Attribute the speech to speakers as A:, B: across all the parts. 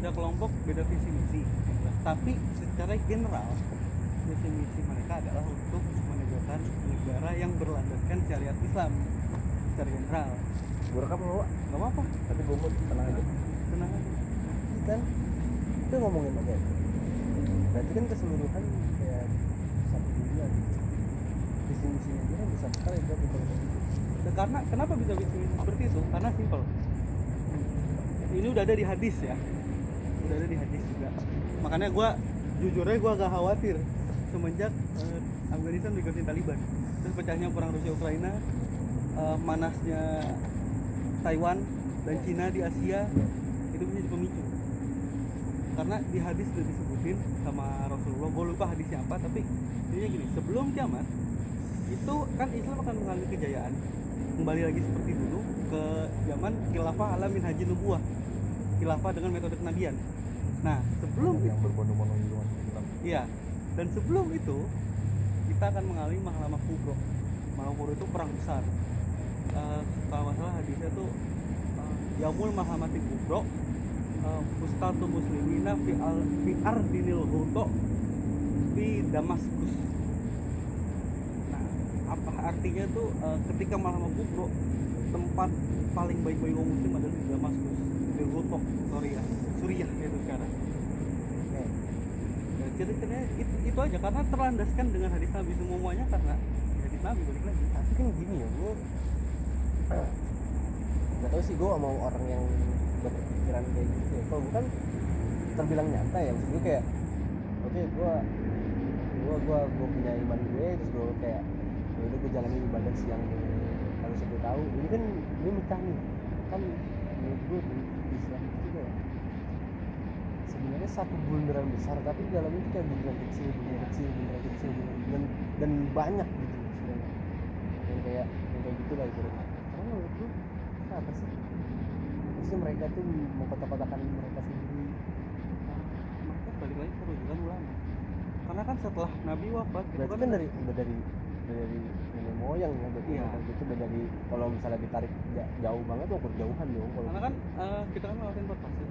A: beda kelompok, beda visi misi. Tapi secara general visi misi mereka adalah untuk menegakkan negara yang berlandaskan syariat Islam secara general.
B: Gue rekam lo,
A: Gak apa-apa,
B: tapi gue mau tenang aja.
A: tenang aja.
B: Kan itu ngomongin oke. Berarti kan keseluruhan kayak satu dunia gitu. Visi misinya dia kan besar sekali berarti kalau kayak gitu.
A: Dan karena kenapa bisa visi misi seperti itu? Karena simpel. Ini udah ada di hadis ya, udah ada di hadis juga. Makanya gue jujur aja gue agak khawatir semenjak Afghanistan dikuasain Taliban, terus pecahnya perang Rusia Ukraina, manasnya Taiwan dan Cina di Asia, itu bisa jadi pemicu. Karena di hadis sudah disebutin sama Rasulullah, gue lupa hadisnya apa, tapi intinya gini, sebelum kiamat itu kan Islam akan mengalami kejayaan, kembali lagi seperti dulu ke zaman khilafah ala minhajin nubuwah, khilafah dengan metode kenabian. Nah sebelum
B: yang berbondong-bondong di rumah Islam.
A: iya, dan sebelum itu kita akan mengalami mahlamah kubro. Mahlamah kubro itu perang besar. Kalau masalah hadisnya tuh Yaumul Mahamati Kubro, Ustatu Muslimina fi ardinil huto fi Damaskus. Nah, apa artinya tuh ketika Mahlamah Kubro, tempat paling baik bagi kaum muslim adalah di Damaskus, di Huto, Suriah itu sekarang. Ya, ceritanya itu aja, karena terlandaskan dengan hadis Nabi, semuanya karena hadis Nabi balik lagi.
B: Tapi kan gini ya, gue nggak tahu sih gue sama orang yang berpikiran kayak gitu ya. Kalau bukan terbilang nyata ya, maksud gue kayak oke, gue punya iman gue, terus gue kayak udah gue jalanin ibadah yang harus gue tahu. Ini kan ini nikah nih kan, menurut gue di Islam itu juga ya sebenarnya satu bundaran besar, tapi di dalamnya itu kayak bundaran kecil dan banyak gitu sebenarnya yang kayak gitu lah gitu. Karena menurut gue apa sih? Maksudnya mereka tuh mau kotak-kotakan mereka sendiri.
A: Mereka balik lagi ke rujukan ulama. Karena kan setelah Nabi wafat,
B: Berarti kan dari nenek moyang ya, berarti
A: iya.
B: Itu udah dari, kalau misalnya ditarik jauh banget tuh berjauhan dong.
A: Karena kan kita kan ngelakuin 4 fase.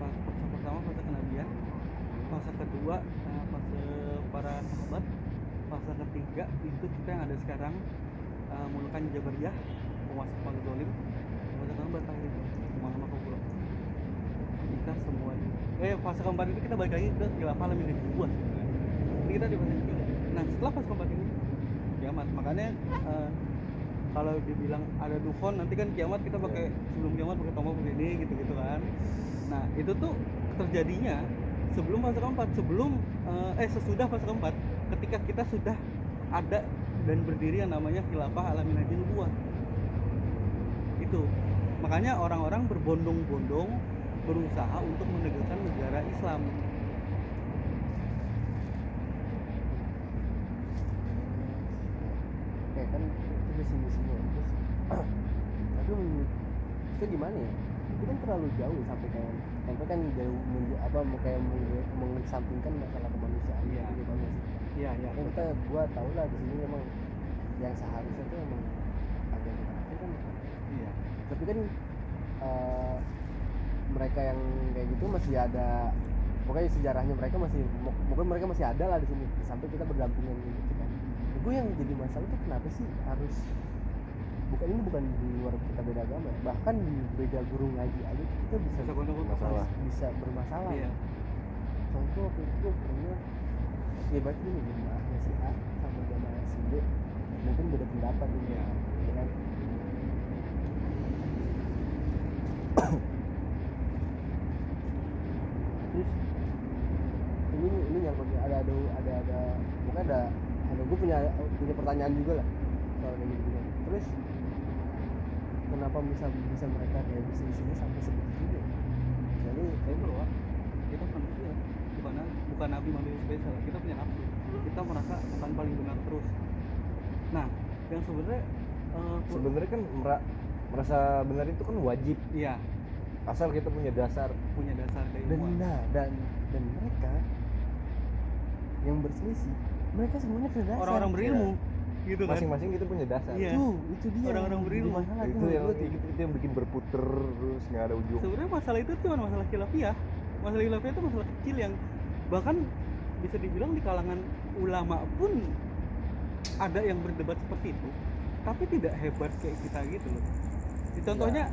A: Fase pertama fase kenabian, fase kedua fase para sahabat, fase ketiga itu kita yang ada sekarang mulakan Jabariyah, penguasa zalim. Fase keempat terakhir itu Mahkamah Kubro. Kita semua fase keempat itu kita balik lagi ke khilafah ala minhajin nubuwah. Ini kita di fase ketiga. Nah setelah fase keempat ini kiamat. Makanya kalau dibilang ada dukhon, nanti kan kiamat kita pakai sebelum kiamat pakai tombol begini gitu-gitu kan. Nah itu tuh terjadinya sebelum fase keempat, sesudah fase keempat, ketika kita sudah ada dan berdiri yang namanya khilafah ala minhajin nubuwah. Itu makanya orang-orang berbondong-bondong berusaha untuk menegakkan negara Islam.
B: Kayak kan itu di sini semua. Terus tapi itu gimana ya? Itu kan terlalu jauh sampai kan jauh kayak mengesampingkan masalah kemanusiaan.
A: Iya.
B: Gitu kan sih.
A: Iya.
B: Kan gua tahu lah di sini memang yang seharusnya tuh emang agak terakhir kan.
A: Iya.
B: Tapi kan mereka yang kayak gitu masih ada, pokoknya sejarahnya mereka masih ada lah di sini, sampai kita berdampingan gitu kan. Gue yang jadi masalah tuh kenapa sih harus bukan di luar kita beda agama, bahkan di beda guru ngaji aja kita bisa bermasalah.
A: Iya.
B: Contoh waktu itu gue pernah ya, berarti ini jemaahnya si A sama jemaah si B mungkin beda pendapat gitu ya kan. Terus ini yang bukan ada gue punya pertanyaan juga lah soal kayak gitu. Terus kenapa bisa mereka kayak bisnisnya sampai sebegitunya? Jadi
A: Saya bro, kita manusia, bukan nabi manusia spesial. Kita punya nafsu, kita merasa akan paling benar terus. Nah, yang sebenarnya
B: kan merasa benar itu kan wajib.
A: Iya.
B: Asal kita punya dasar
A: keilmuan.
B: Dan mereka yang berselisih, mereka semuanya punya dasar.
A: Orang-orang berilmu. gitu kan.
C: Masing-masing itu punya dasar.
A: Iya.
B: Itu dia
A: Orang-orang
B: yang
A: berilmu.
B: jadi masalah
C: Itu
B: tuh,
C: yang
B: menurut gua tuh.
C: itu yang bikin berputar terus nggak ada ujung.
A: Sebenarnya masalah itu cuma masalah khilafiyah. Masalah khilafiyah itu masalah kecil yang bahkan bisa dibilang di kalangan ulama pun ada yang berdebat seperti itu, tapi tidak hebat kayak kita gitu loh. Contohnya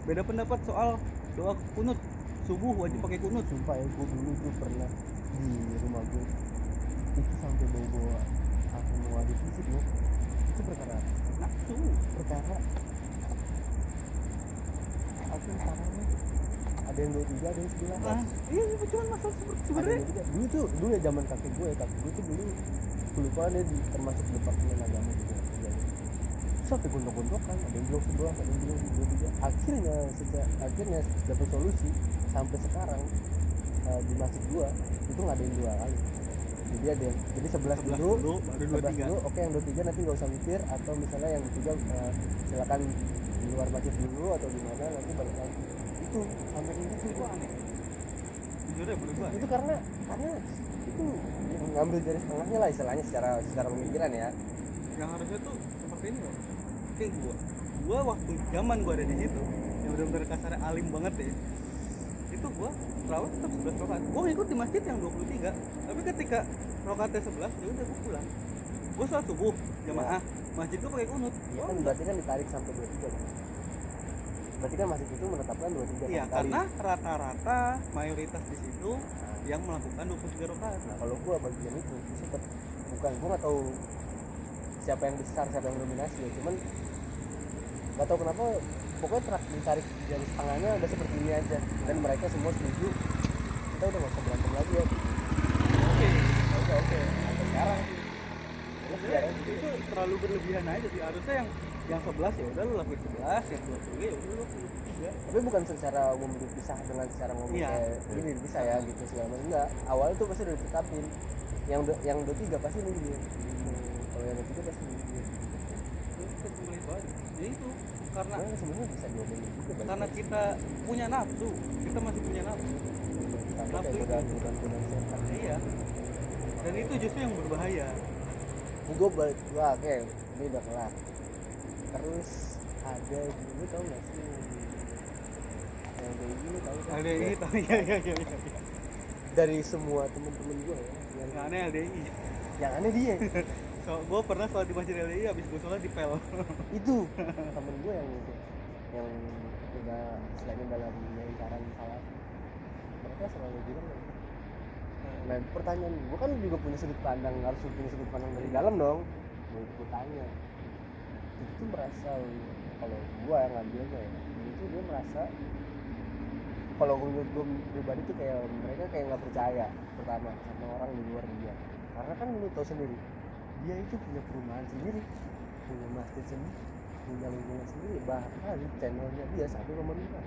A: beda pendapat soal doa kunut subuh wajib pakai kunut.
B: Sumpah ya, gue dulu tuh pernah di rumah gue itu sampai bawa aku mau ada fisik loh. Itu perkara
A: Nafsu.
B: perkara aku tangannya ada yang 23, ada yang 11.
A: Nah, iya itu cuma masalah
B: Ada
A: sebenarnya.
B: yang 23. Dulu ya zaman kakek gue tuh dulu lupa dia termasuk departemen agama juga kerjanya. Sampai gontok-gontokan, ada yang bilang 11, ada yang bilang 23. Akhirnya dapat solusi sampai sekarang di masjid gua itu ngadain 2 kali. Jadi ada yang 11 dulu,
A: baru
B: 11
A: 23.
B: dulu, oke yang 23 nanti nggak usah mikir, atau misalnya yang 23 silakan di luar masjid dulu atau di mana nanti balik lagi. Itu sampai kayak gitu.
A: Itu aneh. Jujur ya menurut gua aneh.
B: Itu karena itu ngambil dari setengahnya lah istilahnya secara pemikiran ya.
A: Yang harusnya tuh seperti ini loh. Kayak gua waktu zaman gua ada di situ yang benar-benar kasarnya alim banget ya, itu gua terawih tetap 11 rakaat. Gua ngikut di masjid yang 23, tapi ketika rakaatnya 11 ya udah gua pulang. Gua sholat subuh jamaah, masjid gua pakai kunut.
B: Ya kan berarti kan ditarik sampai 23 kan? Berarti kan masjid itu menetapkan 23
A: Iya,
B: kali.
A: karena rata-rata mayoritas di situ yang melakukan 23 rakaat.
B: Nah kalau gua bagian itu sempet, bukan gua nggak tahu siapa yang besar siapa yang dominasi ya, cuman nggak tahu kenapa pokoknya ditarik dari setengahnya udah seperti ini aja dan mereka semua setuju kita udah nggak usah berantem lagi ya.
A: Oke.
B: Oke sampai sekarang sih. Terus
A: Sebenarnya
B: sekarang
A: itu terlalu berlebihan aja sih. Harusnya yang 11 ya udah lu lakuin 11, yang 23 ya udah lu lakuin 23.
B: tapi bukan secara umum dipisah dengan secara ngomong
A: Iya.
B: kayak ini bisa ya gitu segala macam, enggak, awalnya tuh pasti udah ditetapin yang 23 pasti minggir kalau yang 23 pasti minggir.
A: Itu sembelih balik. Ya itu karena
B: Nah, sebenarnya bisa diomelin juga balik
A: karena
B: lagi.
A: kita punya nafsu, kita masih punya nafsu.
B: Sama
A: nafsu
B: kayak
A: itu.
B: godaan setan.
A: Iya. Dan itu justru yang berbahaya.
B: Ini gue balik, wah oke ini udah kelar. Terus ada dulu tau gak sih yang kayak gini tau kan?
A: LDI tahu ya.
B: Dari semua temen-temen gue ya
A: Yang aneh LDI.
B: yang aneh dia
A: So, gue pernah sholat di masjid LDI, habis gue sholat di pel.
B: itu temen gue yang itu yang udah selain dalam lingkaran salah mereka selalu bilang nah pertanyaan gue kan juga punya sudut pandang, harus punya sudut pandang dari dalam dong. Gue tanya itu merasa kalau gue yang ngambilnya ya itu dia merasa kalau menurut gue pribadi tuh kayak mereka kayak nggak percaya pertama sama orang di luar dia, karena kan lu tahu sendiri dia itu punya perumahan sendiri, punya masjid sendiri, punya lingkungan sendiri, bahkan channelnya dia sampai pemerintah.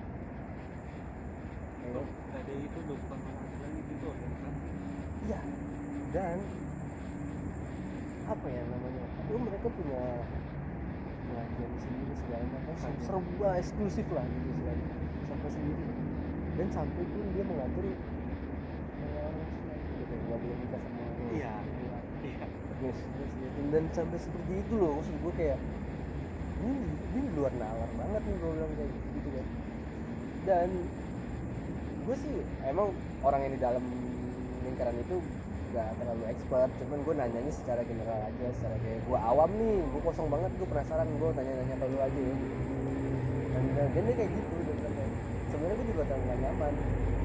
A: LDI itu udah bukan penghasilan itu organisasi.
B: Iya, dan apa ya namanya? Itu mereka punya pengajian sendiri segala macam, serba eksklusif lah gitu segala sampai sendiri. Dan sampai pun dia mengatur orang Islam gitu, nggak boleh nikah sama orang.
A: Iya. Iya.
B: Yes, dan sampai seperti itu loh, maksud gue kayak ini di luar nalar banget nih gue bilang kayak gitu kan. Dan gue sih emang orang yang di dalam lingkaran itu gak terlalu expert, cuman gue nanyanya secara general aja, secara kayak gue awam nih, gue kosong banget, gue penasaran, gue tanya-tanya ke lu aja ya. Dan dia kayak gitu, dia bilang kayak sebenarnya gue juga terlalu gak nyaman,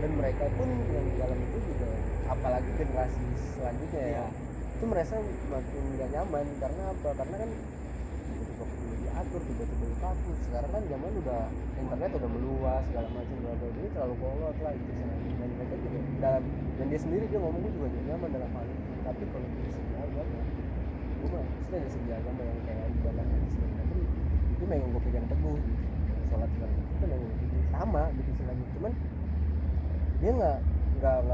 B: dan mereka pun yang di dalam itu juga, apalagi generasi selanjutnya ya, itu merasa makin gak nyaman. Karena apa? Karena kan tiba-tiba udah diatur, tiba-tiba ditakut. Sekarang kan zaman udah internet udah meluas segala macam, ini terlalu kolot lah gitu. Dan mereka juga dalam, dan dia sendiri dia ngomong, gue juga gak nyaman dalam hal itu. Tapi kalau dari segi agama, gue mah maksudnya dari segi agama yang kayak ibadah hadis segala macam, itu memang gue pegang teguh gitu. Sholat segala macam itu memang gue pegang sama gitu istilahnya. Cuman dia nggak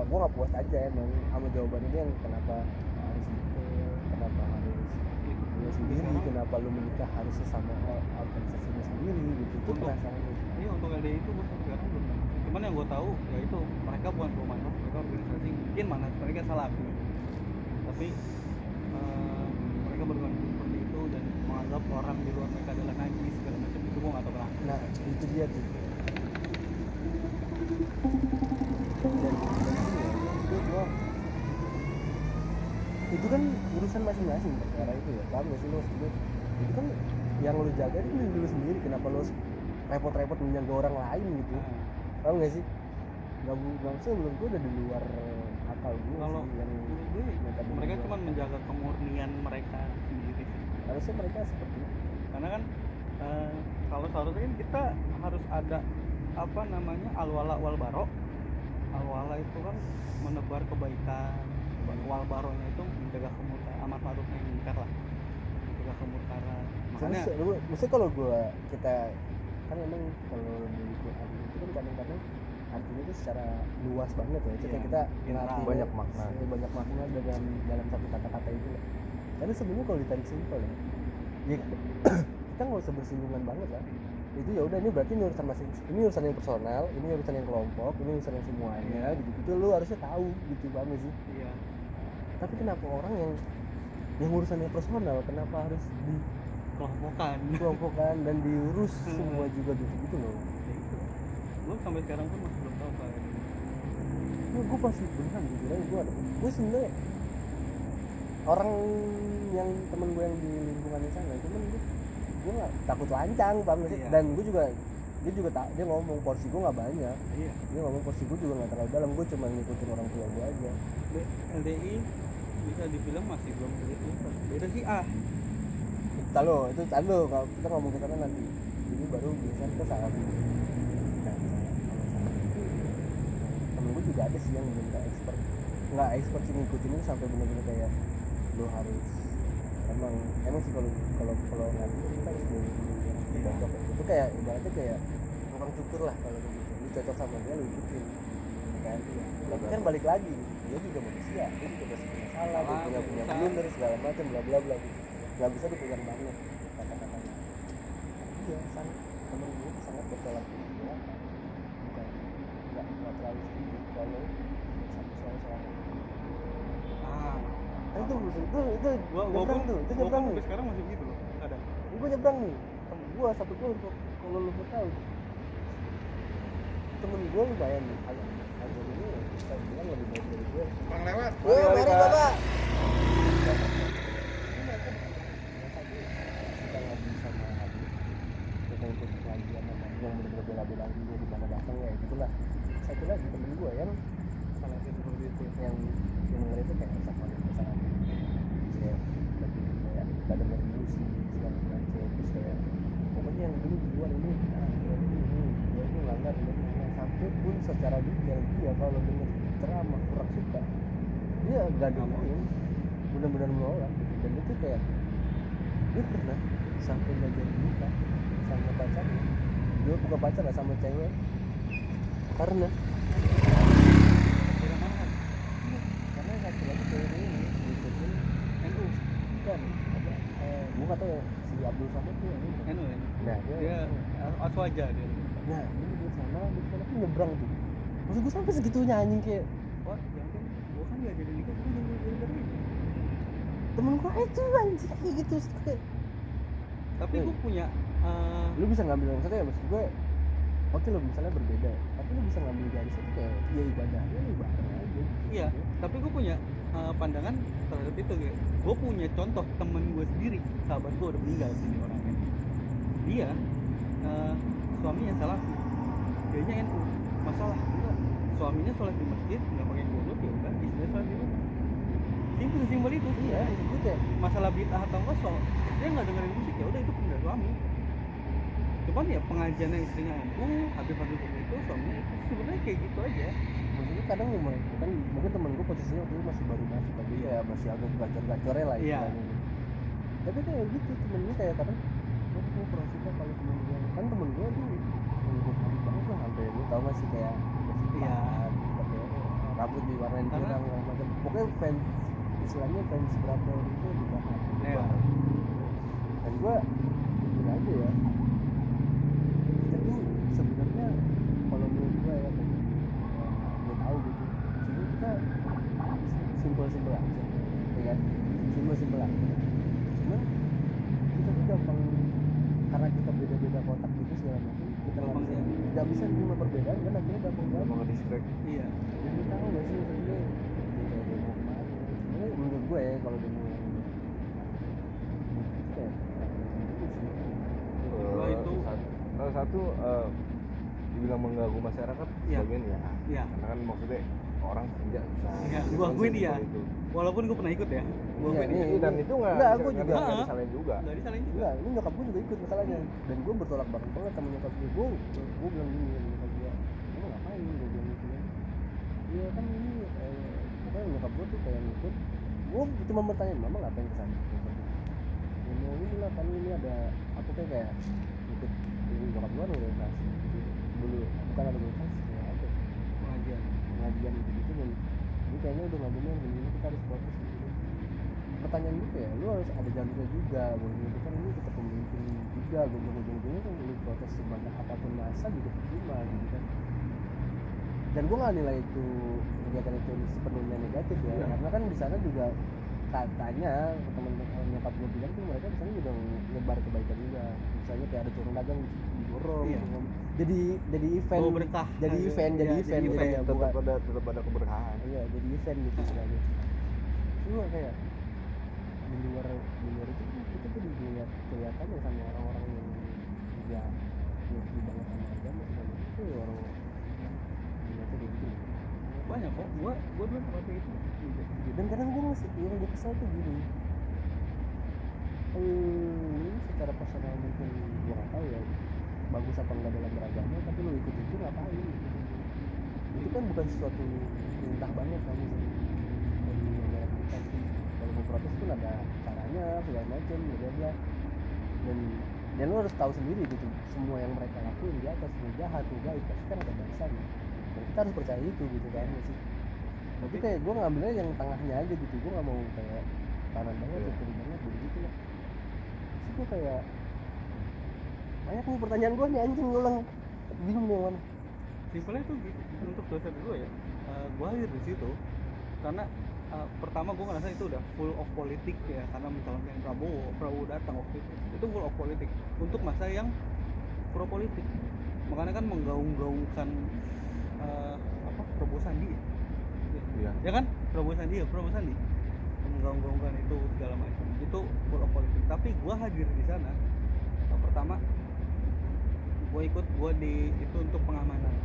B: gue nggak puas aja emang sama jawaban ini yang kenapa harus detail, kenapa harus punya sendiri, kenapa lu menikah harus sesama organisasinya sendiri gitu. Itu perasaan gue.
A: Iya, untuk LDI itu gue sekarang belum. Cuman yang gue tahu ya itu mereka bukan pemantas, mereka organisasi, mungkin manas mereka salah. Tapi mereka berkondisi seperti itu dan menganggap orang di luar mereka adalah najis segala macam, itu gue nggak tahu kenapa.
B: Nah itu dia tuh. Dan ini ya, itu kan urusan masing-masing perkara itu ya, paham gak sih lo? Itu kan yang lo jaga itu diri lo sendiri, kenapa lo repot-repot menjaga orang lain gitu, paham gak sih? Gak usah, menurut gue udah di luar akal gue
A: Kalau
B: sih yang
A: mereka cuma menjaga kemurnian mereka sendiri sih.
B: harusnya mereka seperti itu.
A: Karena kan kalau seharusnya kan kita harus ada apa namanya al-wala wal baro. Al-wala itu kan menebar kebaikan, wal baronya itu menjaga kemurkaan, amat ma'ruf nahi munkar lah, menjaga kemurkaan. Makanya
B: maksudnya kalau kita kan memang kalau di Quran itu kan kadang-kadang artinya itu secara luas banget ya,
A: Iya,
B: kita
A: general.
C: Banyak makna.
B: banyak makna dalam satu kata-kata itu lah. Karena sebenarnya kalau ditarik simpel ya kita nggak usah bersinggungan banget lah. Itu ya udah, ini berarti ini urusan ini urusan yang personal, ini urusan yang kelompok, ini urusan yang semuanya gitu lu harusnya tahu gitu, paham sih?
A: iya.
B: Tapi kenapa orang yang urusannya personal kenapa harus dikelompokkan dan diurus semua juga gitu loh.
A: Gue sampai sekarang pun masih belum tahu kayak gini.
B: Gue pasti beneran jujur aja, gue sebenarnya orang yang temen gue yang di lingkungan di sana, cuman gue nggak takut lancang, paham gak sih?
A: Iya.
B: Dan dia ngomong porsi gue nggak banyak,
A: Iya.
B: dia ngomong porsi gue juga nggak terlalu dalam, gue cuma ngikutin orang tua gue aja.
A: LDI bisa dibilang masih belum begitu. Beda sih
B: Talo kalau kita ngomong ke sana nanti, ini baru biasanya kita salah dulu. Nah, temen gue juga ada sih yang belum nggak expert sih ngikutin itu sampai bener-bener kayak lo harus emang sih kalau nanti kita harus cocok. Itu kayak ibaratnya kayak tukang cukur lah, kalau begitu lu cocok sama dia lu ikutin kan. Tapi kan balik lagi, dia juga manusia, dia juga pasti punya salah, dia punya blunder segala macam bla bla bla gitu. Nggak bisa dipegang banget kata-katanya. Iya, temen gue sangat bertolak belakang, bukan nggak terlalu setuju kalau sampai soal itu nyebrang tuh, itu nyebrang nih.
A: Sampai sekarang masih begitu loh, kadang.
B: Gue nyebrang nih, temen gue satu gue kalau lu mau tahu, temen gue lumayan nih, aja ini bisa bilang lebih baik dari gue.
C: Bang lewat.
B: Mari bapak. Kita lagi sama Adi, kita ikut pengajian sama yang bener-bener bela-belain dia di mana datang ya gitulah. Satu lagi temen gue yang
A: Salah seperti itu.
B: yang denger itu kayak sama kesalahan kayak lebih kayak gak denger dulu sih segala macam, terus kayak pokoknya yang dulu duluan ini dia itu melanggar sampai pun secara detail dia kalau denger ceramah kurang suka dia gak dengerin, benar-benar menolak gitu. Dan itu kayak dia pernah sampai belajar nikah sama pacarnya, dia bukan pacar lah, sama cewek, karena laki-laki cewek ini ngikutin NU kan apa gue nggak tahu ya, si Abdul Samad tuh yang itu
A: NU ya.
B: nah
A: Dia aswaja dia.
B: nah ini di sana nyebrang tuh, maksud gue sampai segitunya anjing kayak
A: Wah, jangan, gue kan gak jadi nikah, gue jadi dari ini.
B: temen gue itu anjing kayak gitu kayak.
A: Tapi gue punya
B: Lu bisa ngambil maksudnya maksud gue oke lo misalnya berbeda tapi lu bisa ngambil garis itu kayak ya ibadahnya lu ibadah aja.
A: iya, tapi gue punya pandangan terhadap itu gitu. Gue punya contoh temen gue sendiri, sahabat gue udah meninggal sini orangnya. Dia suaminya salah, dianya NU. Masalah enggak, suaminya sholat di masjid nggak pakai wudhu, ya udah istrinya sholat di rumah. Simpel itu sih
B: Iya
A: ya.
B: maksud gue kayak
A: Masalah bid'ah atau enggak, istrinya nggak dengerin musik, ya udah itu punya suami. Cuman ya pengajiannya istrinya NU, habis-habis itu suaminya itu sebenarnya kayak gitu aja.
B: maksudnya kadang kan mungkin temen gue posisinya waktu itu masih baru masuk tapi kayak masih agak gacor-gacornya lah
A: Iya.
B: istilahnya gitu. Tapi kayak gitu temen gue kayak kadang gue kurang suka kalau temen gue kan temen gue tuh ngikut habis banget lah, sampai lu tau gak sih kayak
A: Iya.
B: pakai rambut diwarnain pirang segala macam, pokoknya fans istilahnya fans berapa itu dibahas.
A: Iya.
B: Dan gue jujur aja ya, kita tuh sebenarnya kalau menurut gue ya gue tahu gitu sebenarnya kita simpel aja ya kan, simpel aja, segala macam kita
A: Gampang ya.
B: nggak bisa menerima perbedaan kan akhirnya gampang
C: Mau
B: banget.
C: nge-distract.
A: Iya.
B: Jadi tahu nggak sih maksudnya kayak demo kemarin sebenarnya menurut gue ya kalau demo yang itu kayak
A: Wah, itu
C: salah satu dibilang mengganggu masyarakat
A: Iya.
C: sebagian ya.
A: Iya.
C: Karena kan maksudnya orang kerja susah.
A: Iya, gua akuin
C: Konsep
A: iya.
C: itu.
A: Walaupun gue pernah ikut ya. Gua
B: Iya,
A: akuin
B: nih,
A: itu.
C: Dan itu nggak
B: Enggak,
C: bisa-
B: gua
C: nggak
B: juga.
C: bisa disalahin juga.
A: Enggak disalahin juga.
B: enggak, ini nyokap gue juga ikut masalahnya dan gue bertolak belakang banget sama nyokap gue bilang gini sama nyokap gue kamu ngapain gue bilang gitu kan iya kan ini pokoknya nyokap gue tuh kayak ngikut gue cuma bertanya mama ngapain kesana ya mau ini lah kan ini ada apa kayak ikut ini nyokap gue ada organisasi gitu dulu bukan ada organisasi kayak apa
A: Pengajian.
B: pengajian gitu gitu dan ini kayaknya udah nggak benar ini kita harus protes gitu pertanyaan gue kayak lu harus ada jalurnya juga gue itu kan ini tetap pemimpin juga gue bilang ujung-ujungnya kan lu protes sebanyak apapun masa juga percuma gitu kan dan gue nggak nilai itu kegiatan itu sepenuhnya negatif ya
C: Iya.
B: karena kan di sana juga katanya teman-teman nyokap gue bilang tuh mereka di sana juga nyebar kebaikan juga misalnya kayak ada turun dagang didorong
A: Iya.
B: gitu. jadi event
A: Bawa berkah.
B: jadi event
A: Iya,
B: jadi event
A: jadi
B: jadi
A: event.
B: bukan
C: tetap ada keberkahan.
B: iya jadi event gitu istilahnya cuma kayak di luar itu kita jadi kelihatan ya sama orang-orang yang juga ngerti banget sama agama segala macam itu orang ternyata kayak gitu
A: Banyak kok. Gua dulu pakai itu.
B: dan kadang gue masih yang gue kesel tuh gini ini secara personal mungkin gue nggak tahu ya bagus apa enggak dalam beragama tapi lu ikut itu ngapain gitu. Itu kan bukan sesuatu perintah banget kan dari negara kita sih kalau mau protes pun ada caranya segala macam bla bla dan lu harus tahu sendiri gitu semua yang mereka lakuin di atas mau jahat mau baik pasti kan ada balasannya dan kita harus percaya itu gitu kan sih tapi kayak gue ngambilnya yang tengahnya aja gitu gue nggak mau kayak kanan banget
C: Iya.
B: kiri banget begitu lah sih gue kayak banyak nih pertanyaan gue nih anjing ngulang bingung nih yang mana
A: Simpelnya tuh gitu. Untuk dosen gue ya, gue hadir di situ karena pertama gue ngerasa itu udah full of politik ya karena mencalonkan Prabowo datang waktu itu full of politik untuk masa yang pro politik makanya kan menggaung-gaungkan Prabowo Sandi ya?
C: Iya.
A: Ya kan Prabowo Sandi menggaung-gaungkan itu segala macam itu full of politik tapi gue hadir di sana pertama gue ikut itu untuk pengamanan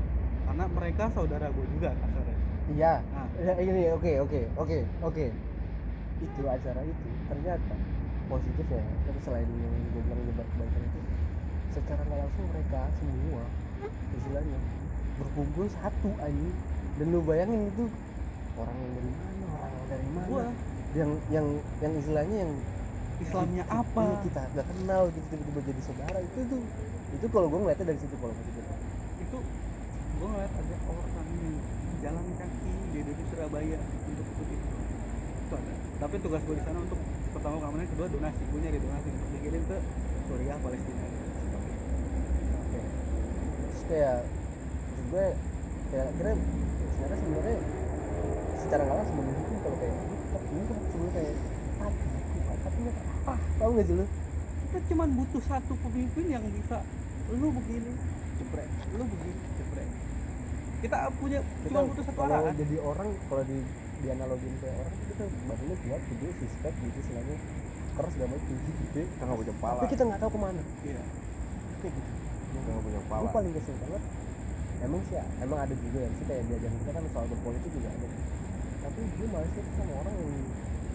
A: karena mereka saudara gue juga kasarnya.
B: iya
A: Nah.
B: ini oke itu acara itu ternyata positif ya tapi selain yang gue bilang nyebar kebaikan itu secara nggak langsung mereka semua istilahnya berkumpul satu anjing dan lu bayangin itu orang yang dari mana
A: Gua
B: yang istilahnya yang
A: Islamnya
B: kita-
A: apa
B: iya, kita nggak kenal gitu tiba-tiba jadi saudara itu kalau gue ngeliatnya dari situ kalau positif
A: itu gue ngeliat ada orang yang jalan kaki dari Surabaya untuk ikut itu ada tapi tugas gue di sana untuk pertama keamanan kedua donasi gue nyari donasi untuk dikirim ke Suriah Palestina
B: oke terus kayak maksud gue kayak akhirnya sebenarnya secara nggak langsung menunjukkan kalau kayak ini tuh sebenarnya kayak tapi apa tahu nggak sih lu
A: kita cuman butuh satu pemimpin yang bisa lu begini jebret lu begini jebret kita punya cuma butuh satu
B: kalau
A: arahan
B: jadi orang kalau dianalogin kayak orang kita badannya kuat gede suspek gitu selama keras gak baik tinggi gede
C: Kita nggak punya kepala.
B: tapi kita nggak tahu kemana
A: iya
B: kayak gitu
C: Kita nggak punya kepala.
B: gue paling kesel banget emang sih emang ada juga yang sih kayak diajarin kita kan soal berpolitik juga ada tapi gue malah sih sama orang yang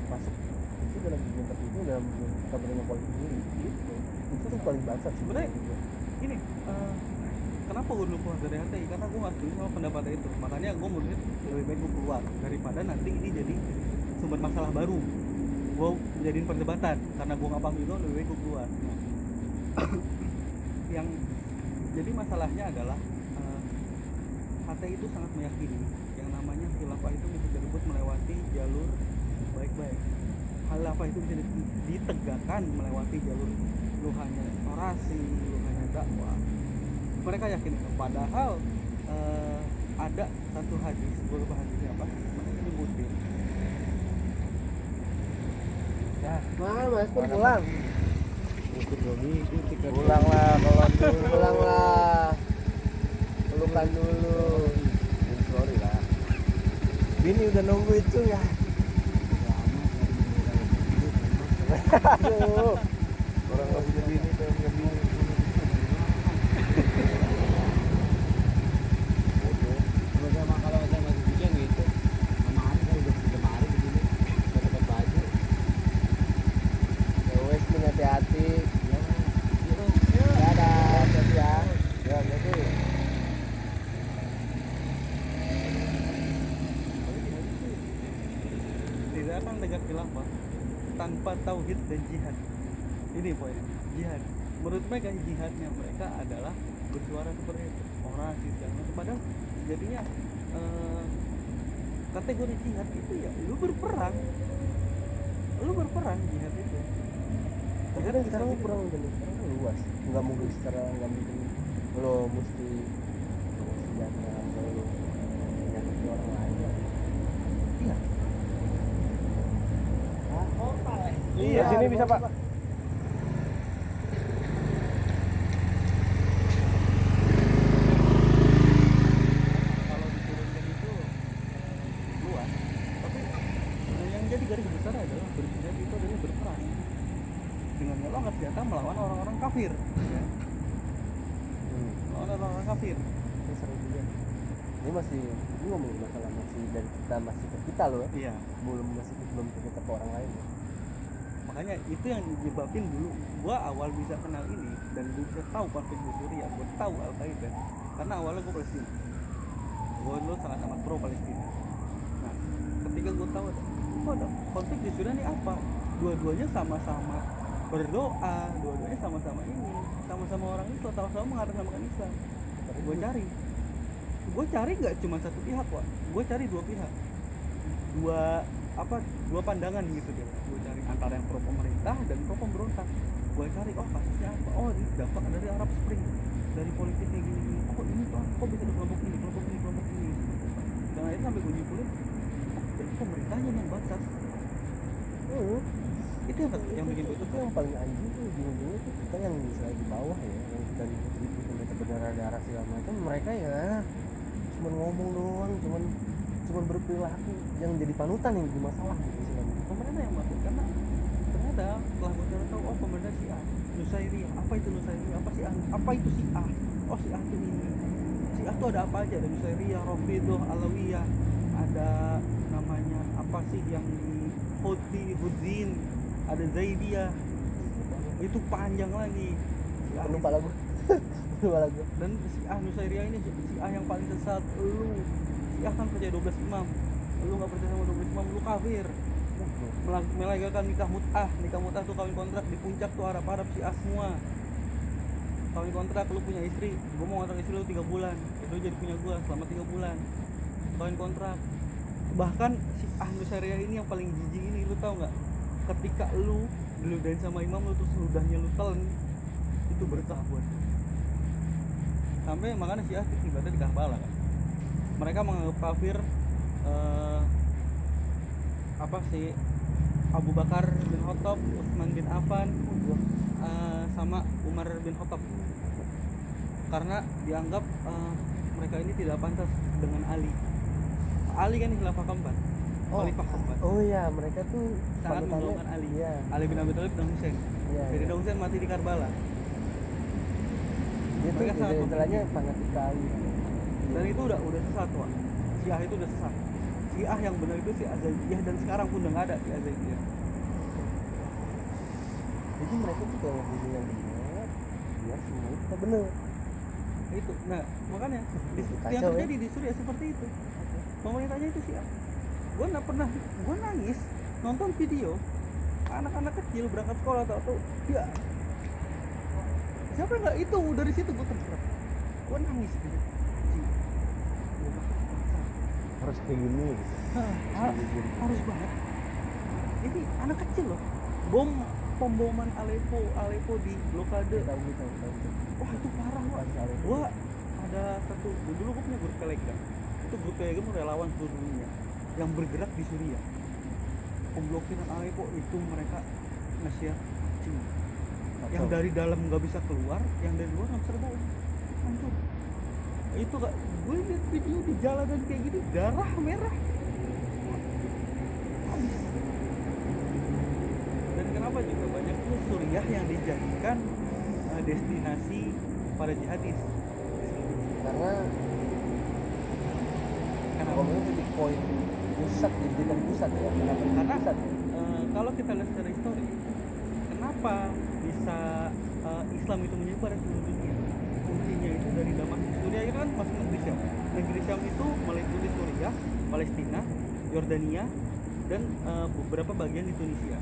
B: masuk itu dalam dunia tertentu dalam dunia politik sendiri gitu itu tuh paling bangsat sih
A: Sebenarnya-
B: menurut gue.
A: ini kenapa gue dulu keluar dari HTI karena gue nggak setuju sama pendapat itu makanya gue menurut lebih baik gue keluar daripada nanti ini jadi sumber masalah baru gue jadiin perdebatan karena gue nggak paham itu lebih baik gue keluar yang jadi masalahnya adalah HTI itu sangat meyakini yang namanya khilafah itu bisa direbut melewati jalur baik-baik khilafah itu bisa ditegakkan melewati jalur lu hanya orasi, lu hanya dakwah mereka yakin itu padahal ada satu hadis gue lupa hadisnya apa mereka nyebutin
B: Nah, mas pun pulang.
C: Pulanglah kolon dulu.
B: Pulanglah. Pelukan dulu.
C: Sorry lah.
B: Bini udah nunggu itu ya. Aduh.
C: Orang nggak punya bini tuh punya bini.
D: Kalau saya masih hujan gitu, kemarin saya udah kemarin begini, dapat baju.
B: Ya wes Min, hati-hati.
D: Ya,
B: Dadah, hati-hati ya.
C: Ya jadi.
A: Tidak akan tegak khilafah tanpa tauhid dan jihad. Ini poinnya, jihad. Menurut mereka jihadnya mereka adalah bersuara seperti itu, orasi segala macam. Padahal jadinya kategori jihad itu ya lu berperang jihad itu.
B: Tapi kan sekarang kurang gini, sekarang luas. Nggak mungkin lo mesti senjata atau lo menyakiti orang lain lah.
A: Iya.
C: Iya, sini bisa Pak.
A: Kalau diturunkan itu luas, tapi yang jadi garis besar adalah berjihad itu adalah berperang dengan mengangkat senjata melawan orang-orang kafir, ya. Melawan orang-orang kafir.
B: Ini seru juga. Ini ngomongin masalah masih dari kita masih ke kita loh ya.
A: Iya.
B: Belum ke kita ke orang lain. Ya.
A: Makanya itu yang nyebabin dulu gua awal bisa kenal ini dan gua bisa tahu konflik di Suriah, gua tahu Al Qaeda karena awalnya gua Palestina. Gua dulu sangat amat pro Palestina. Nah, ketika gua tahu ada konflik di Suriah ini apa? Dua-duanya sama-sama berdoa, dua-duanya sama-sama ini, sama-sama orang Islam, sama-sama mengatasnamakan Islam. Gua cari nggak cuma satu pihak, Wak. Gua cari dua pihak. Dua pandangan gitu deh. Gue cari antara yang pro pemerintah dan pro pemberontak. Gue cari kasusnya apa? Oh, ini dampak dari Arab Spring, dari politik kayak gini. Oh, ini kok bisa ada kelompok ini. Dan akhirnya sampai gue nyimpulin, berarti pemerintahnya yang bangsat. Itu yang bikin gue
B: Itu yang paling anjing tuh ujung-ujungnya tuh kita yang misalnya di bawah ya, yang kita ribut mereka berdarah-darah segala macam, mereka ya cuman ngomong doang, cuman berperilaku yang jadi panutan yang jadi masalah gitu sih.
A: pemerintah yang masuk karena ternyata setelah gue cari tahu, oh pemerintah Syiah, Nusairiyah. Apa itu Nusairiyah? Apa itu Syiah? Oh, Syiah itu ini. Syiah itu ada apa aja? Ada Nusairiyah, Rafidhah, Alawiyah, ada namanya apa sih yang di Hudzin, ada Zaidiyah. Itu panjang lagi.
B: Penuh pala gue.
A: Dan Syiah Nusairiyah ini Syiah yang paling sesat. Lu Syiah kan percaya 12 imam. Lu nggak percaya sama 12 imam, lu kafir. Melegalkan nikah mut'ah tuh kawin kontrak di puncak tuh Arab Syiah semua. Kawin kontrak, lu punya istri, gua mau ngontrak istri lu 3 bulan, itu jadi punya gua selama 3 bulan. Kawin kontrak. Bahkan Syiah Nusairiyah ini yang paling jijik ini, lu tau nggak? Ketika lu diludahin sama imam lu terus ludahnya lu telan, itu berkah buat lu. Sampai makanya Syiah ibadah di Karbala kan. Mereka menganggap kafir Abu Bakar bin Khattab, Utsman bin Affan, sama Umar bin Khattab, karena dianggap mereka ini tidak pantas dengan Ali kan khilafah keempat, khalifah keempat.
B: Oh iya, mereka tuh
A: Sangat
B: panutannya-
A: menggolongkan Ali.
B: Iya.
A: Ali bin Abi Thalib dan Husain.
B: Iya,
A: Jadi
B: iya.
A: Husain mati di Karbala.
B: Dia tuh
A: Mereka sangat
B: istilahnya fanatik sekali.
A: Dan itu udah sesat, Wak. Syiah itu udah sesat. Syiah yang benar itu Syiah Zaidiyah, dan sekarang pun udah nggak ada Syiah Zaidiyah.
B: Jadi mereka tuh kalau ngomong yang benar, dia semua kita benar.
A: Itu. Nah, makanya
B: Kacau,
A: yang
B: ya.
A: terjadi di Suriah seperti itu. Pemerintahnya itu Syiah. Gue nangis nonton video anak-anak kecil berangkat sekolah atau ya siapa nggak itu dari situ gue tergerak, gue nangis gitu.
C: Harus kayak gini.
A: Harus banget. Ini anak kecil loh, pemboman Aleppo di blokade.
B: Tahu.
A: Wah, itu parah, Wak. Gua ada dulu gue punya grup Telegram. Itu grup Telegram relawan seluruh dunia yang bergerak di Suriah. Pemblokiran Aleppo itu mereka nge-share yang dari dalam nggak bisa keluar, yang dari luar nggak bisa ke dalam, hancur. Itu kak, gue lihat video di jalanan kayak gini, darah merah, habis. Dan kenapa juga banyak tuh Suriah yang dijadikan destinasi para jihadis?
B: Karena
A: Kenapa?
B: ngomongnya titik poin pusat, dijadikan pusat ya. Kenapa jadi
A: Karena
B: pusat?
A: kalau kita lihat secara histori, kenapa bisa Islam itu menyebar ke seluruh dunia? Kuncinya itu dari Damaskus. Suriah itu kan masuk negeri Syam. Negeri Syam itu meliputi Suriah, Palestina, Yordania, dan beberapa bagian di Tunisia.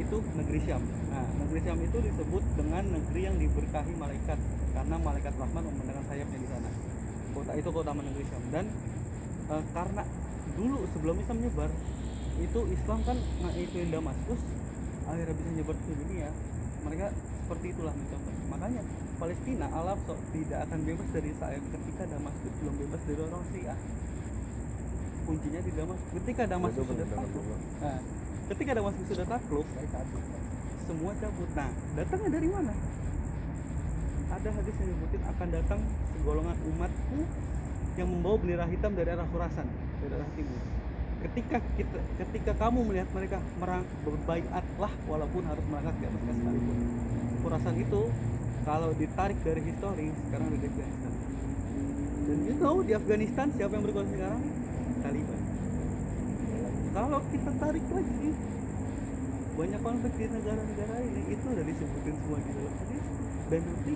A: Itu negeri Syam. Nah, negeri Syam itu disebut dengan negeri yang diberkahi malaikat karena malaikat Rahman membentangkan sayapnya di sana. Kota itu keutamaan negeri Syam. Dan karena dulu sebelum Islam menyebar, itu Islam kan ngikutin Damaskus, akhirnya bisa nyebar ke dunia. Mereka seperti itulah mencontoh. Makanya Palestina Al-Aqsa tidak akan bebas dari Israel ketika Damaskus belum bebas dari orang Syiah. Kuncinya di Damaskus. Ketika Damaskus sudah takluk, nah, ketika Damaskus sudah takluk, semua cabut. Nah, datangnya dari mana? Ada hadis yang nyebutin akan datang segolongan umatku yang membawa bendera hitam dari arah Khurasan, dari arah timur. Ketika kamu melihat mereka berbaiatlah walaupun harus merangkak di atas sekalipun. Khurasan itu kalau ditarik dari histori sekarang ada di Afghanistan. Dan you know di Afghanistan siapa yang berkuasa sekarang? Taliban. Kalau kita tarik lagi banyak konflik di negara-negara ini itu udah disebutin semua di dalam hadis. Dan nanti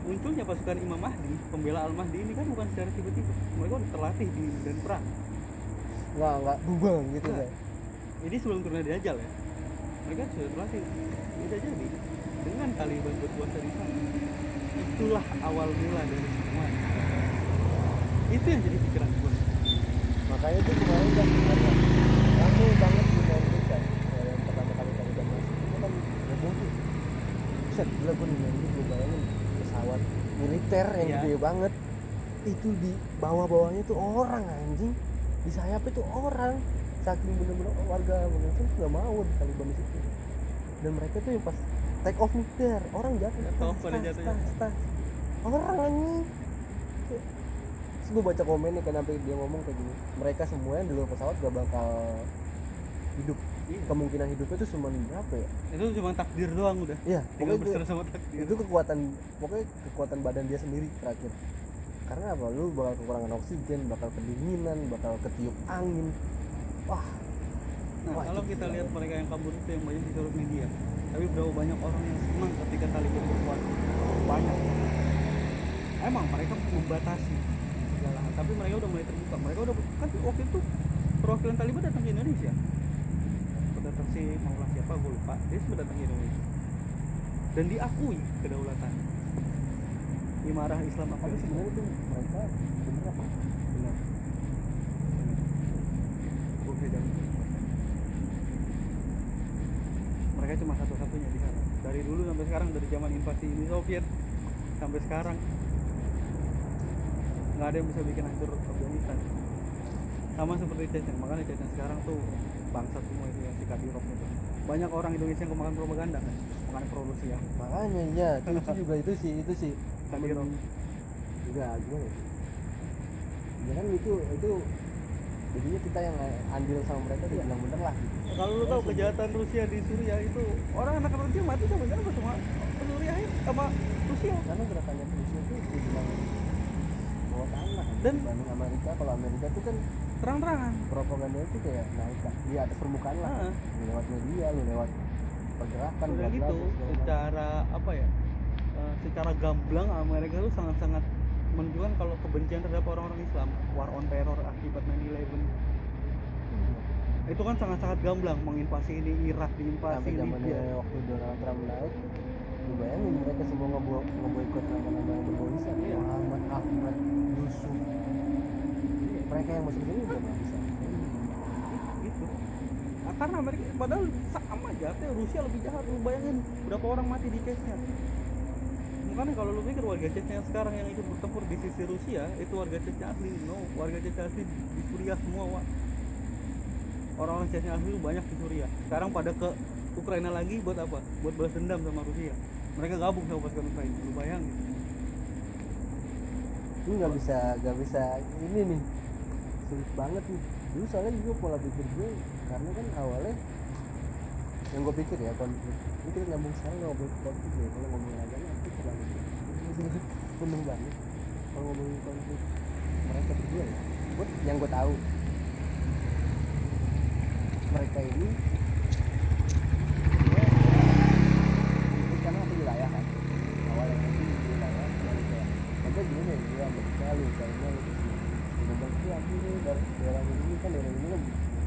A: munculnya pasukan Imam Mahdi, pembela Al-Mahdi ini kan bukan secara tiba-tiba. Mereka udah terlatih di medan perang.
B: Nggak bubang gitu
A: Nah,
B: kan.
A: ini sebelum turunnya Dajjal ya. Mereka sudah terlatih. Bisa jadi dengan Taliban berkuasa di sana, itulah awal mula dari semua. Itu yang jadi pikiran gue.
B: Makanya tuh kemarin kan karena rame banget di Amerika yang pertama kali Taliban masuk itu kan heboh tuh. Buset, gila gue di Amerika gue bayangin pesawat militer yang
A: Iya.
B: gede banget itu di bawah-bawahnya tuh orang anjing, di sayap itu orang, saking bener-bener warga Indonesia tuh nggak mau di Taliban di situ. Dan mereka tuh yang pas take off nih der, orang jatuh,
A: Take off pada jatuhnya.
B: orang anjing. Terus gue baca komennya kenapa dia ngomong kayak gini, mereka semua yang di luar pesawat gak bakal hidup,
A: Iya.
B: kemungkinan hidupnya tuh cuma berapa ya?
A: Itu cuma takdir doang udah.
B: Iya,
A: Tinggal
B: pokoknya
A: berserah sama takdir.
B: itu pokoknya kekuatan badan dia sendiri terakhir. Karena apa? Lu bakal kekurangan oksigen, bakal kedinginan, bakal ketiup angin. Wah,
A: Nah,
B: Wah,
A: kalau
B: itu
A: kita
B: gila
A: lihat
B: ya.
A: mereka yang kabur itu yang banyak di sosial media. Tapi berapa banyak orang yang senang ketika Taliban berkuasa? Banyak. Emang mereka membatasi segala hal, tapi mereka udah mulai terbuka. Mereka udah kan waktu itu perwakilan Taliban datang ke Indonesia. Datang si Maulana siapa gue lupa. Dia sudah datang ke Indonesia. Dan diakui kedaulatan. Imarah Islam apa
B: tapi
A: sih?
B: sebenarnya tuh mereka bener apa? Benar.
A: Gue bisa jamin. Mereka cuma satu-satunya di sana. Dari dulu sampai sekarang, dari zaman invasi Uni Soviet sampai sekarang nggak ada yang bisa bikin hancur Afghanistan. Sama seperti Chechen, makanya Chechen sekarang tuh bangsat semua itu yang si Kadyrov itu. Banyak orang Indonesia yang kemakan propaganda kan, makan pro Rusia.
B: Makanya ya, itu juga itu sih
A: Kadyrov.
B: enggak gimana sih? Ya kan itu jadinya kita yang andil sama mereka tuh yang bener lah gitu.
A: Kalau lu tahu kejahatan Rusia di Suriah itu, orang anak Rusia mati sama siapa? Sama Suriah sama Rusia.
B: Karena gerakannya Rusia tuh dibilang bawah tanah
A: Dan-
B: dibanding Amerika. Kalau Amerika tuh kan
A: Terang-terangan.
B: propaganda itu kayak naik di atas permukaan lah.
A: Ah.
B: Lu lewat media, lu lewat pergerakan,
A: Udah
B: bla-bla,
A: gitu,
B: segala macam.
A: secara apa ya? Secara gamblang Amerika itu sangat-sangat menunjukkan kalau kebencian terhadap orang-orang Islam, war on terror akibat 9/11. Itu kan sangat-sangat gamblang menginvasi ini, Irak diinvasi,
B: Sampai zamannya
A: Libya.
B: waktu Donald Trump naik, lu bayangin mereka semua ngeboikot nama-nama yang berbau Islam.
A: Iya.
B: Muhammad, Ahmad, Yusuf. Mereka yang masuk sini udah nggak bisa.
A: Gitu. Nah, karena Amerika padahal sama aja, artinya Rusia lebih jahat. Lu bayangin berapa orang mati di Chechnya. Makanya kalau lu pikir warga Chechnya sekarang yang ikut bertempur di sisi Rusia itu warga Chechnya asli, no, warga Chechnya asli di Suriah semua, Wak. Orang-orang Chechnya asli itu banyak di Suriah. Sekarang pada ke Ukraina lagi buat apa? Buat balas dendam sama Rusia. Mereka gabung sama pasukan Ukraina. Lu bayangin.
B: Ini nggak bisa ini nih, sulit banget nih. Dulu soalnya juga pola pikir gue, karena kan awalnya yang gue pikir ya konflik ini kita nyambung sekarang ngomongin konflik ya, kalau ngomongin agama itu terlalu penuh banget. Kalau ngomongin konflik mereka berdua ya, yang gue tahu mereka ini dia konflik karena satu wilayah kan, awalnya itu wilayah lalu kayak mereka gimana ya, dia Amerika lu China lu udah bang tuh aku nih dari daerah ini kan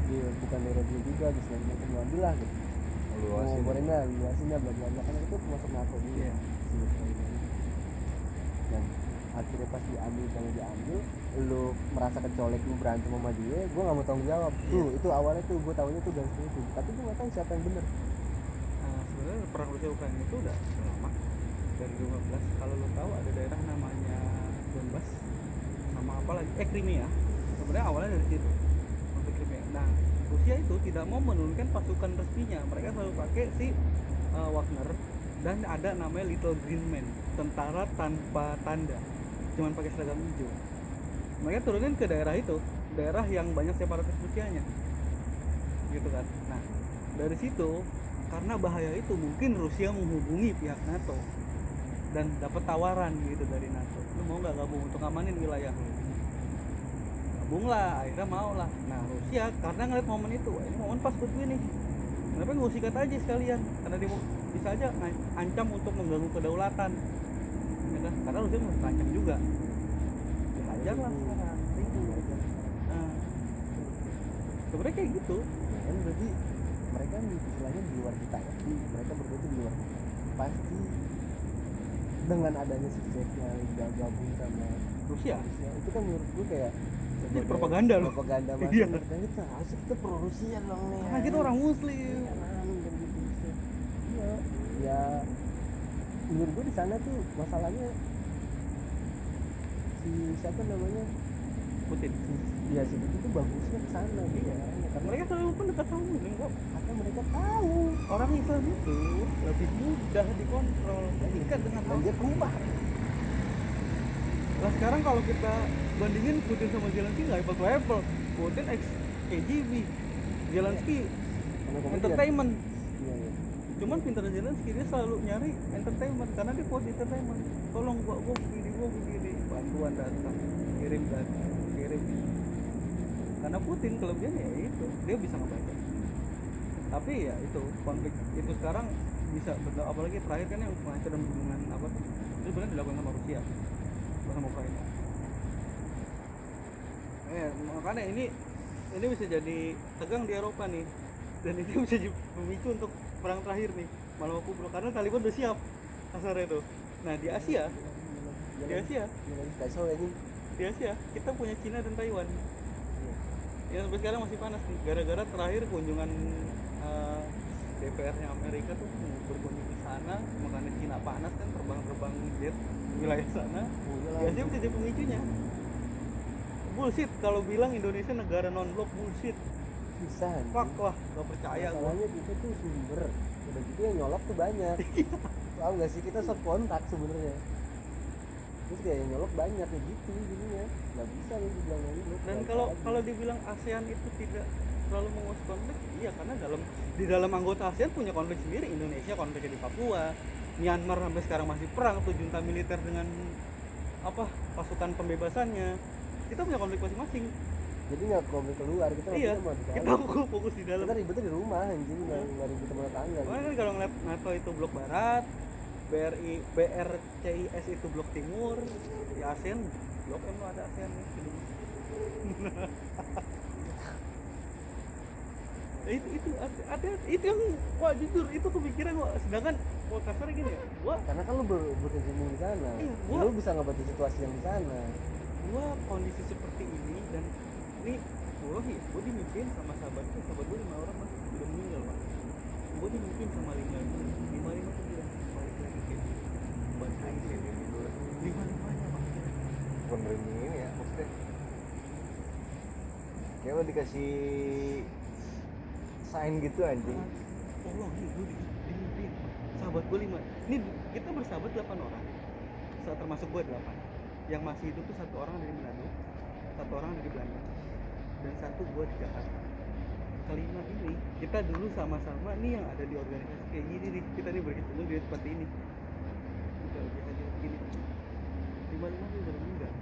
B: dia bukan daerah dia juga di segala macam ambil lah gitu.
C: Luasin.
B: Korea luasin ya bla bla bla, kan itu masuk NATO juga.
A: Iya.
B: Si Ukraina ini. Dan akhirnya pas diambil, lu merasa kecolek, lu berantem sama dia, gue nggak mau tanggung jawab. Tuh itu awalnya tuh gue tahunya tuh dari situ, tapi gue nggak tahu siapa yang benar.
A: Nah, sebenarnya perang Rusia Ukraina itu udah lama dari 2015. Kalau lo tahu ada daerah namanya Donbas sama apa lagi Crimea. Sebenarnya awalnya dari situ untuk Crimea. Nah, Rusia itu tidak mau menurunkan pasukan resminya. Mereka selalu pakai si Wagner dan ada namanya Little Green Men, tentara tanpa tanda, cuman pakai seragam hijau. Mereka turunin ke daerah itu, daerah yang banyak separatis Rusianya, gitu kan. Nah, dari situ karena bahaya itu mungkin Rusia menghubungi pihak NATO dan dapat tawaran gitu dari NATO, lu mau nggak gabung untuk amanin wilayah lu? Gabung lah, akhirnya mau lah. Nah, Rusia karena ngeliat momen itu, wah, ini momen pas buat gue nih, kenapa nggak sikat aja sekalian, karena dia bisa aja ancam untuk mengganggu kedaulatan ya kan? Karena Rusia mau terancam juga, dihajar lah sekarang itu. Nah, sebenarnya kayak gitu.
B: Ya kan berarti mereka istilahnya di luar kita ya, mereka berdua itu di luar kita. Pasti dengan adanya suksesnya gabung sama
A: Rusia
B: itu kan menurut gue kayak
A: jadi propaganda loh.
B: Propaganda masuk
A: Iya.
B: mereka itu harusnya kita pro Rusia dong nih.
A: Karena kita orang Muslim.
B: Iya, kan, dan gitu. Iya, ya menurut gue di sana tuh masalahnya si siapa namanya
A: Putin.
B: ya si itu tuh bagusnya ke sana gitu ya. Karena
A: Mereka selalu pun dekat sama Muslim kok.
B: karena mereka tahu
A: Orang Islam itu lebih mudah dikontrol, terikat dengan
B: dan dia berubah.
A: Lah sekarang kalau kita bandingin Putin sama Zelensky nggak apple to apple. Putin ex KGB, Zelensky
B: Karena komedian.
A: entertainment.
B: Iya, iya.
A: Cuman pintar Zelensky dia selalu nyari entertainment karena dia kuat di entertainment. Tolong gua begini, bantuan datang, kirim datang, kirim. Karena Putin kelebihannya ya itu, dia bisa ngebaca. Tapi ya itu konflik itu sekarang bisa apalagi terakhir kan yang penghancuran bendungan apa tuh? Itu sebenarnya dilakukan sama Rusia, sama Ukraina. Makanya ini bisa jadi tegang di Eropa nih, dan ini bisa jadi pemicu untuk perang terakhir nih malam kubro karena Taliban udah siap kasarnya itu. Nah di Asia
B: Kacau aja.
A: di Asia kita punya Cina dan Taiwan yang sampai sekarang masih panas nih gara-gara terakhir kunjungan DPR-nya Amerika tuh berkunjung di sana, makanya Cina panas kan terbang jet wilayah sana. Di Asia bisa jadi pemicunya. Bullshit kalau bilang Indonesia negara non blok, bullshit.
B: Bisa.
A: Fuck lah, gak percaya gua.
B: Masalahnya kita tuh sumber, udah gitu yang nyolok tuh banyak. Tahu nggak sih kita short kontak sebenarnya. Terus kayak yang nyolok banyak kayak gitu jadinya. Nggak bisa lu dibilang nyolok.
A: Dan kalau dibilang ASEAN itu tidak terlalu menguasai konflik, iya karena di dalam anggota ASEAN punya konflik sendiri. Indonesia konfliknya di Papua, Myanmar sampai sekarang masih perang tuh junta militer dengan apa pasukan pembebasannya. Kita punya konflik masing-masing.
B: Jadi nggak konflik keluar kita
A: Iya,
B: mau di
A: kita
B: dalam.
A: fokus di dalam.
B: Kita ribetnya di rumah anjing nggak ribet sama tetangga.
A: Makanya kan kalau ngeliat NATO itu blok barat, BRCIS itu blok timur, ya ASEAN blok M lo ada ASEAN nih. itu ada itu yang wah jujur itu kepikiran gua, sedangkan gua kasar gini ya gua
B: Karena kan lu berkecimpung di sana.
A: Iya,
B: Lu bisa ngebantu situasi yang di sana.
A: kondisi seperti ini dan ini gua dimimpin sama sahabat gua 5 orang mas udah meninggal mas. Gua dimimpin sama 5 tuh bilang balik lagi ke bantuin dia 5-5-nya bang.
C: Bukan merinding ini ya maksudnya. Kayak lo dikasih sign gitu anjing.
A: tolong nih gue di sahabat gue 5. Ini kita bersahabat 8 orang, termasuk gue 8. Yang masih hidup tuh 1 orang dari Manado, 1 orang dari Belanda, dan 1 gue di Jakarta. Kelima ini kita dulu sama-sama nih yang ada di organisasi kayak gini nih, kita nih berkecimpung di seperti ini. Kita lebih hadir begini. 5 ini udah meninggal.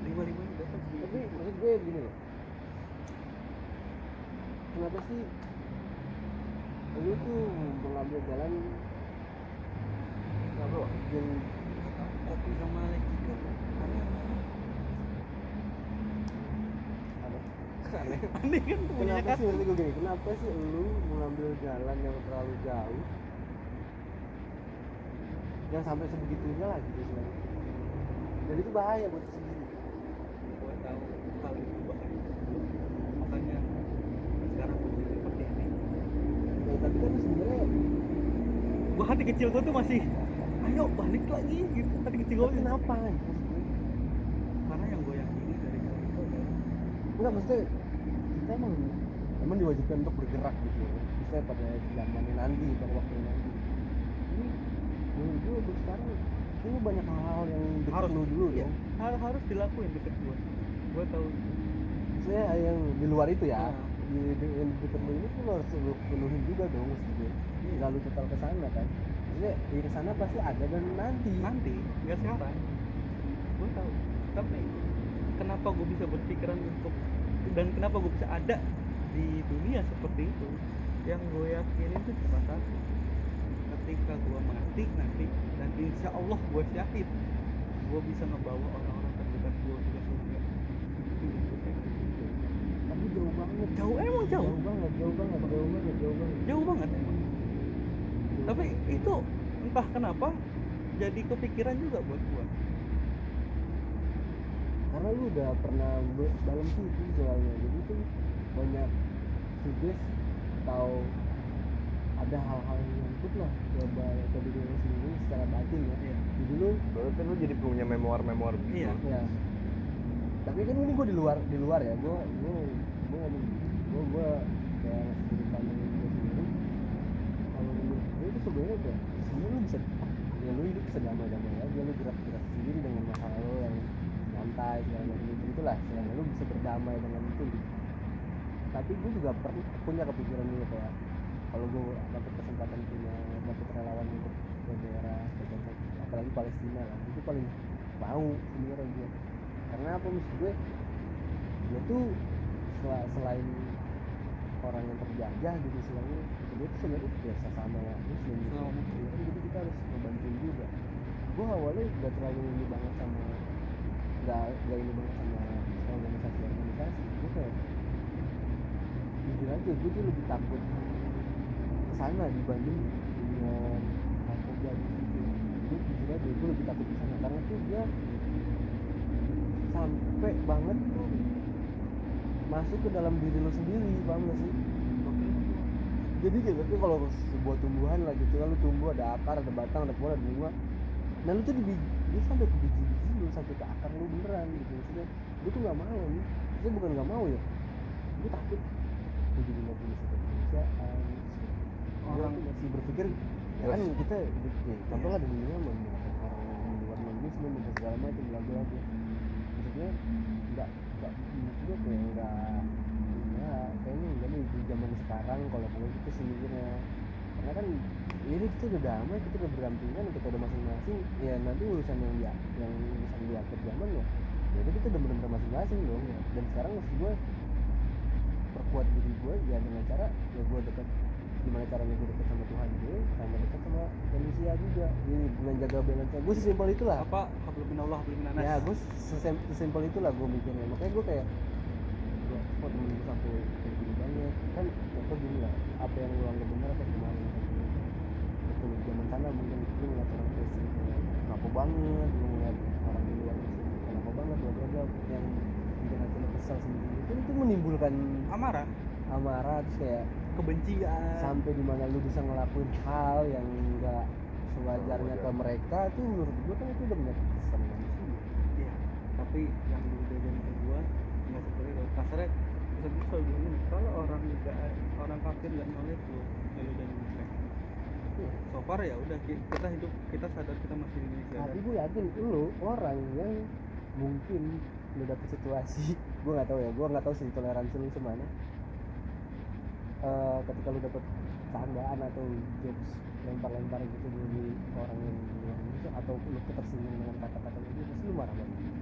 A: 5 ini datang sendiri.
B: Tapi maksud gue gini loh, kenapa sih lu tuh mengambil jalan apa yang
A: kopi sama Lexika aneh
B: aneh
A: aneh kan punya
B: kenapa
A: kan.
B: sih menurut gue gini, kenapa sih lu mengambil jalan yang terlalu jauh yang sampai sebegitunya lah gitu sebenarnya, dan itu bahaya buat lu sendiri.
A: Gue tahu hal itu bahaya, makanya sekarang gue seperti ini.
B: Ya, tapi kan sebenarnya
A: Gue hati kecil gue tuh masih ayo balik lagi gitu, hati kecil gue.
B: tapi kenapa maksud gue?
A: Karena yang gue yakini dari hal itu adalah
B: Enggak, maksudnya kita emang diwajibkan untuk bergerak gitu ya, misalnya pada zamannya nanti, pada waktunya nanti. Ini menurut gue untuk sekarang kayaknya banyak hal-hal yang deket
A: harus
B: lu dulu
A: iya,
B: dong.
A: harus dilakuin deket gue tahu.
B: Maksudnya yang di luar itu ya,
A: Nah.
B: yang di deket lu ini tuh lu harus lu penuhin juga dong, maksud gue. Nggak lu total kesana kan, maksudnya di kesana pasti ada dan nanti.
A: Nggak sekarang. Gue tahu, tapi kenapa gue bisa berpikiran untuk, dan kenapa gue bisa ada di dunia seperti itu, yang gue yakinin itu cuma satu: ketika gue mati nanti, dan insya Allah gue syahid, gue bisa ngebawa orang-orang terdekat gue ke surga. Itu yang gue yakinin.
B: Tapi jauh banget,
A: Jauh, emang jauh
B: jauh banget.
A: emang. Tapi itu entah kenapa jadi kepikiran juga buat gue.
B: Karena lu udah pernah dalam situ soalnya, jadi tuh banyak sugesti atau ada hal-hal yang nyangkut lah coba ke diri lu sendiri secara batin ya.
A: Iya.
B: Jadi lu
C: Berarti lu jadi punya memoir gitu.
A: Iya.
B: ya, tapi kan ini gue di luar ya, gue ngomong gue kayak sudut pandang gue sendiri. Kalau menurut gue itu sebenarnya udah sebenarnya lu bisa ya, lu hidup sedamai-damai aja, lu gerak-gerak sendiri dengan masalah lo yang santai segala macam itulah, selama lu bisa berdamai dengan itu gitu. Tapi gue juga pernah punya kepikiran juga kayak kalau gue dapat kesempatan punya dapat relawan untuk ke daerah contoh apalagi Palestina lah, itu paling mau sebenarnya gue. Karena apa, maksud gue tuh selain orang yang terjajah gitu, selain dia tuh sebenarnya biasa sama muslim gitu.
A: Sama muslim.
B: Jadi kita harus ngebantuin juga. Gue awalnya gak terlalu ini banget sama gak ini banget sama organisasi. Gue kayak jujur aja, gue tuh lebih takut kesana dibanding dengan narkoba gitu. Gue jujur aja, gue lebih takut kesana karena tuh dia sampai banget tuh masuk ke dalam diri lo sendiri, paham gak sih? Jadi gitu tuh kalau sebuah tumbuhan lah gitu, lalu tumbuh ada akar, ada batang, ada pohon, ada bunga. Nah lu tuh dia sampai ke biji-biji lu, sampai ke akar lu beneran gitu. Maksudnya gue tuh gak mau nih, maksudnya bukan gak mau ya, gue takut gue jadi gak punya kemanusiaan. Orang tuh masih berpikir ya kan kita contoh lah di dunia menggunakan orang yang di luar non-muslim dan segala macam lagu-lagu. Maksudnya maksudnya kayak enggak ya kayaknya enggak nih di zaman sekarang kalau itu sih mikirnya. Karena kan ini kita udah damai, kita udah berdampingan, kita udah masing-masing ya, nanti urusan yang urusan di akhir zaman ya itu kita udah benar-benar masing-masing dong ya. Dan sekarang maksud gue perkuat diri gue ya dengan cara ya gue dekat, gimana caranya gue dekat sama Tuhan gue, sama dekat sama manusia juga, jadi dengan jaga balance. Gue sesimpel itulah
A: Apa hablum minallah hablum minanas.
B: ya, gue sesimpel itulah gue mikirnya. Makanya gue kayak kok temen gue sampai kayak gini banget kan, contoh gini lah, apa yang lu anggap benar apa kemarin waktu lu zaman sana mungkin lu ngeliat orang Kristen kayak ngaku banget, lu ngeliat orang di luar Kristen kayak ngaku banget, bla yang bikin hati lu kesal sendiri itu menimbulkan
A: Amarah,
B: terus kayak
A: kebencian.
B: sampai dimana lu bisa ngelakuin hal yang enggak sewajarnya ke mereka. Itu menurut gue kan itu udah menyakiti sama manusia.
A: Iya, tapi yang dulu diajarin ke gua nggak seperti itu. Kasarnya selalu bilang gini, kalau orang kafir nggak knowledge lu, ya lu jangan ngefek.
B: Iya.
A: So far ya udah kita hidup, kita sadar kita masih di Indonesia
B: Tapi
A: dan
B: gue yakin lu orang yang mungkin lu dapet situasi gue nggak tahu ya, gue nggak tahu sih toleransi lu semana. Ketika lu dapet candaan atau jokes lempar-lempar gitu dari orang yang di luar Indonesia atau lu tersinggung dengan kata-kata itu, pasti lu marah banget.